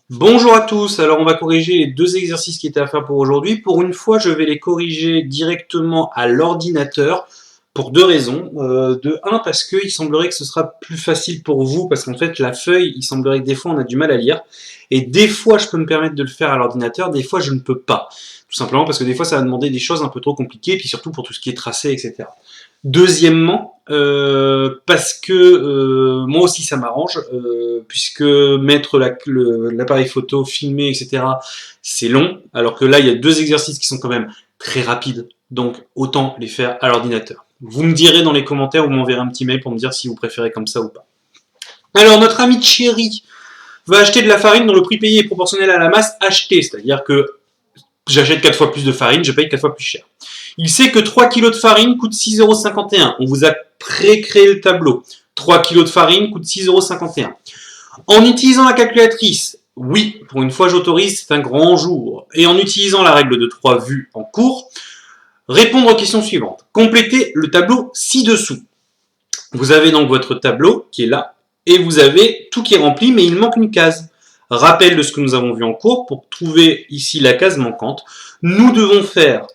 Bonjour à tous, alors on va corriger les deux exercices qui étaient à faire pour aujourd'hui. Pour une fois, je vais les corriger directement à l'ordinateur pour deux raisons. De un, parce qu'il semblerait que ce sera plus facile pour vous, parce qu'en fait la feuille, il semblerait que des fois on a du mal à lire. Et des fois je peux me permettre de le faire à l'ordinateur, des fois je ne peux pas. Tout simplement parce que des fois ça va demander des choses un peu trop compliquées, puis surtout pour tout ce qui est tracé, etc. Deuxièmement, parce que moi aussi ça m'arrange, puisque mettre l'appareil photo, filmer, etc., c'est long, alors que là il y a deux exercices qui sont quand même très rapides, donc autant les faire à l'ordinateur. Vous me direz dans les commentaires, vous m'enverrez un petit mail pour me dire si vous préférez comme ça ou pas. Alors notre ami Thierry va acheter de la farine dont le prix payé est proportionnel à la masse achetée, c'est-à-dire que j'achète 4 fois plus de farine, je paye 4 fois plus cher. Il sait que 3 kg de farine coûte 6,51 €. On vous a pré-créé le tableau. 3 kg de farine coûte 6,51 €. En utilisant la calculatrice, oui, pour une fois j'autorise, c'est un grand jour. Et en utilisant la règle de 3 vues en cours, répondre aux questions suivantes. Complétez le tableau ci-dessous. Vous avez donc votre tableau qui est là, et vous avez tout qui est rempli, mais il manque une case. Rappel de ce que nous avons vu en cours, pour trouver ici la case manquante, nous devons faire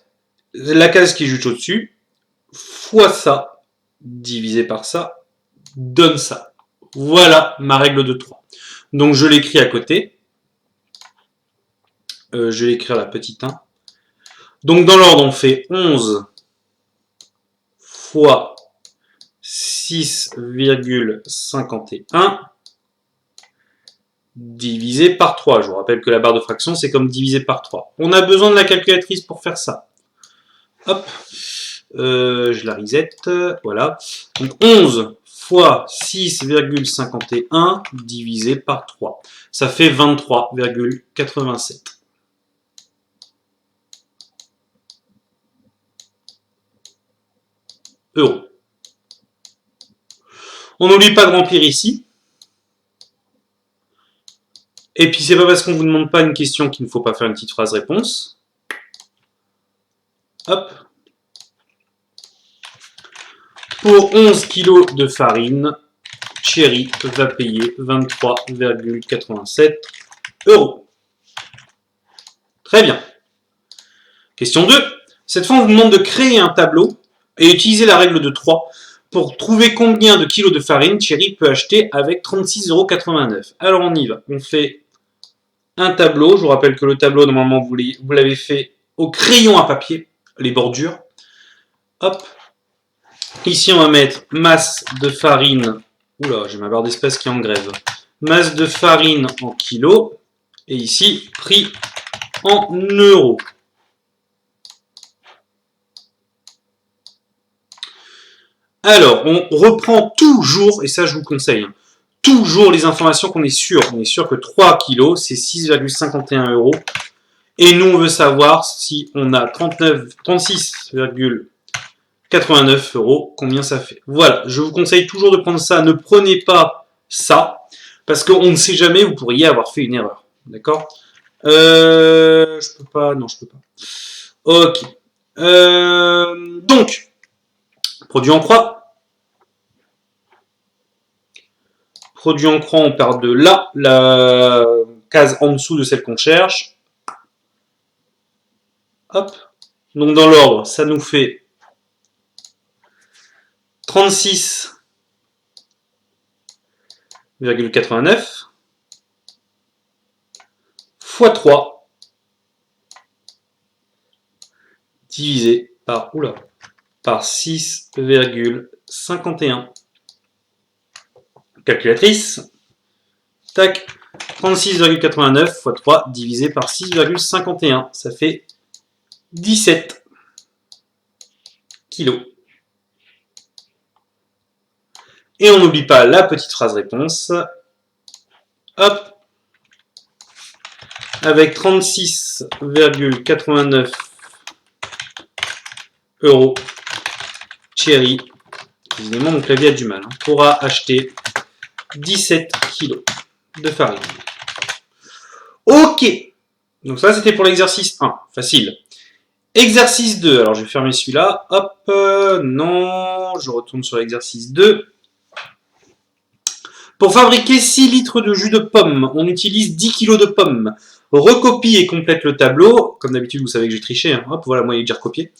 la case qui est juste au-dessus, fois ça, divisé par ça, donne ça. Voilà ma règle de 3. Donc je l'écris à côté. Je vais écrire la petite 1. Donc dans l'ordre, on fait 11 fois 6,51 divisé par 3. Je vous rappelle que la barre de fraction, c'est comme divisé par 3. On a besoin de la calculatrice pour faire ça. Hop, je la reset, voilà. Donc 11 fois 6,51 divisé par 3. Ça fait 23,87 euros. On n'oublie pas de remplir ici. Et puis c'est pas parce qu'on vous demande pas une question qu'il ne faut pas faire une petite phrase réponse. Hop. Pour 11 kg de farine, Thierry va payer 23,87 €. Très bien. Question 2. Cette fois, on vous demande de créer un tableau et utiliser la règle de 3 pour trouver combien de kilos de farine Thierry peut acheter avec 36,89 €. Alors on y va. On fait un tableau. Je vous rappelle que le tableau, normalement, vous l'avez fait au crayon à papier, les bordures. Hop. Ici, on va mettre masse de farine. Oula, j'ai ma barre d'espace qui est en grève. Masse de farine en kilos. Et ici, prix en euros. Alors, on reprend toujours, et ça je vous conseille, toujours les informations qu'on est sûr. On est sûr que 3 kg, c'est 6,51 €. Et nous, on veut savoir si on a 36,89 €, combien ça fait. Voilà, je vous conseille toujours de prendre ça. Ne prenez pas ça, parce qu'on ne sait jamais, vous pourriez avoir fait une erreur. D'accord Je peux pas, non, je peux pas. Ok. Donc, produit en croix. Produit en croix, on part de là, la case en dessous de celle qu'on cherche. Hop. Donc dans l'ordre, ça nous fait 36,89 fois 3 divisé par, par 6,51. Calculatrice. Tac. 36,89 fois 3 divisé par 6,51. Ça fait 17 kilos. Et on n'oublie pas la petite phrase réponse. Hop. Avec 36,89 €, Thierry, évidemment mon clavier a du mal, pourra acheter 17 kilos de farine. Ok. Donc ça c'était pour l'exercice 1, facile. Exercice 2, alors je vais fermer celui-là. Hop, non, je retourne sur l'exercice 2. Pour fabriquer 6 litres de jus de pomme, on utilise 10 kg de pommes. Recopie et complète le tableau. Comme d'habitude, vous savez que j'ai triché. Hein. Hop, voilà, moi, il est déjà recopié.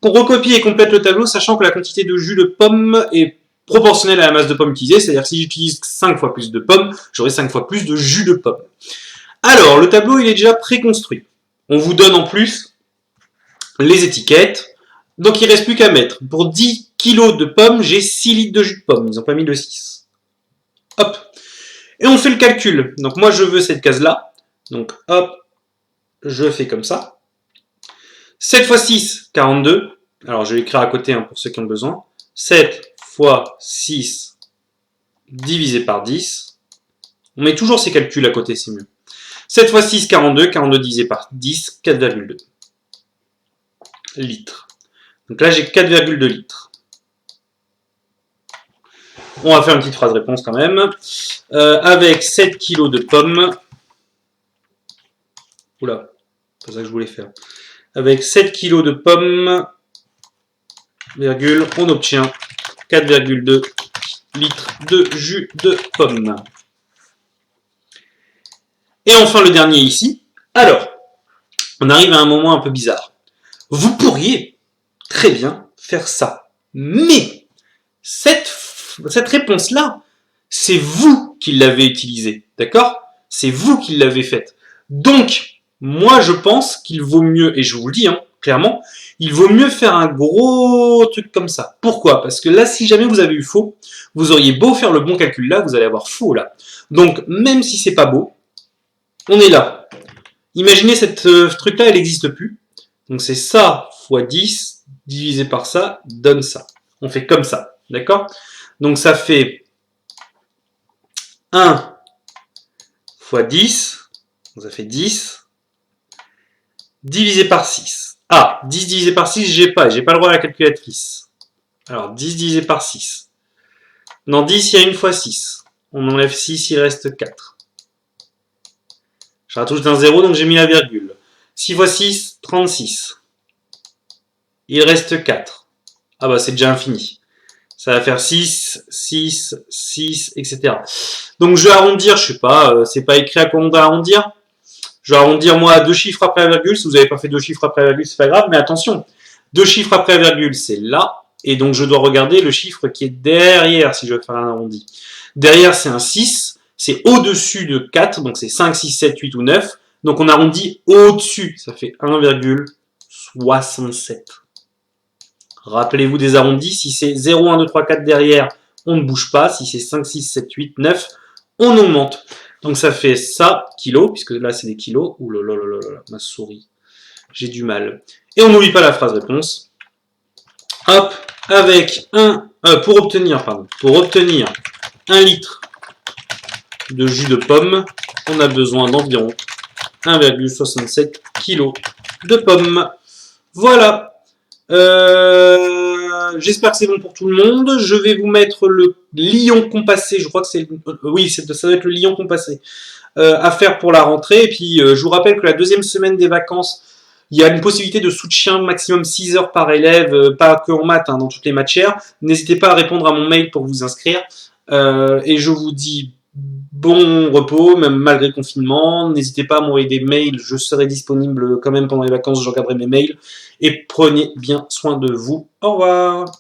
On recopie et complète le tableau, sachant que la quantité de jus de pomme est proportionnelle à la masse de pommes utilisée. C'est-à-dire que si j'utilise 5 fois plus de pommes, j'aurai 5 fois plus de jus de pomme. Alors, le tableau, il est déjà préconstruit. On vous donne en plus les étiquettes. Donc, il ne reste plus qu'à mettre. Pour 10 kg de pommes, j'ai 6 litres de jus de pomme. Ils n'ont pas mis le 6. Hop. Et on fait le calcul. Donc, moi, je veux cette case-là. Donc, hop, je fais comme ça. 7 x 6, 42. Alors, je vais écrire à côté hein, pour ceux qui ont besoin. 7 x 6 divisé par 10. On met toujours ces calculs à côté, c'est mieux. 7 x 6, 42. 42 divisé par 10, 4,2 litres. Donc là, j'ai 4,2 litres. On va faire une petite phrase réponse quand même. Avec 7 kg de pommes. Oula, c'est ça que je voulais faire. Avec 7 kg de pommes, virgule, on obtient 4,2 litres de jus de pomme. Et enfin le dernier ici. Alors, on arrive à un moment un peu bizarre. Vous pourriez très bien faire ça. Mais cette réponse-là, c'est vous qui l'avez utilisée. D'accord? C'est vous qui l'avez faite. Donc, moi, je pense qu'il vaut mieux, et je vous le dis, hein, clairement, il vaut mieux faire un gros truc comme ça. Pourquoi? Parce que là, si jamais vous avez eu faux, vous auriez beau faire le bon calcul là, vous allez avoir faux là. Donc, même si c'est pas beau, on est là. Imaginez cette truc-là, elle n'existe plus. Donc, c'est ça fois 10 divisé par ça donne ça. On fait comme ça, d'accord? Donc, ça fait 1 fois 10, donc ça fait 10. Divisé par 6. Ah, 10 divisé par 6, j'ai pas le droit à la calculatrice. Alors, 10 divisé par 6. Dans 10, il y a une fois 6. On enlève 6, il reste 4. Je rajoute un 0, donc j'ai mis la virgule. 6 fois 6, 36. Il reste 4. Ah bah, c'est déjà infini. Ça va faire 6, 6, 6, etc. Donc, je vais arrondir, je sais pas, c'est pas écrit à quoi on doit arrondir. Je vais arrondir moi à 2 chiffres après la virgule. Si vous n'avez pas fait 2 chiffres après la virgule, c'est pas grave. Mais attention, 2 chiffres après la virgule, c'est là. Et donc, je dois regarder le chiffre qui est derrière si je veux faire un arrondi. Derrière, c'est un 6. C'est au-dessus de 4. Donc, c'est 5, 6, 7, 8 ou 9. Donc, on arrondit au-dessus. Ça fait 1,67. Rappelez-vous des arrondis. Si c'est 0, 1, 2, 3, 4 derrière, on ne bouge pas. Si c'est 5, 6, 7, 8, 9, on augmente. Donc ça fait ça, kilos, puisque là c'est des kilos. Ouh là là là là là, ma souris. J'ai du mal. Et on n'oublie pas la phrase réponse. Hop, avec pour obtenir 1 litre de jus de pomme, on a besoin d'environ 1,67 kg de pommes. Voilà. J'espère que c'est bon pour tout le monde. Je vais vous mettre le lion compassé. Je crois que c'est... oui, ça doit être le lion compassé à faire pour la rentrée. Et puis, je vous rappelle que la deuxième semaine des vacances, il y a une possibilité de soutien maximum 6 heures par élève, pas que en maths, hein, dans toutes les matières. N'hésitez pas à répondre à mon mail pour vous inscrire. Et je vous dis bon repos, même malgré le confinement. N'hésitez pas à m'envoyer des mails, je serai disponible quand même pendant les vacances, je regarderai mes mails. Et prenez bien soin de vous. Au revoir.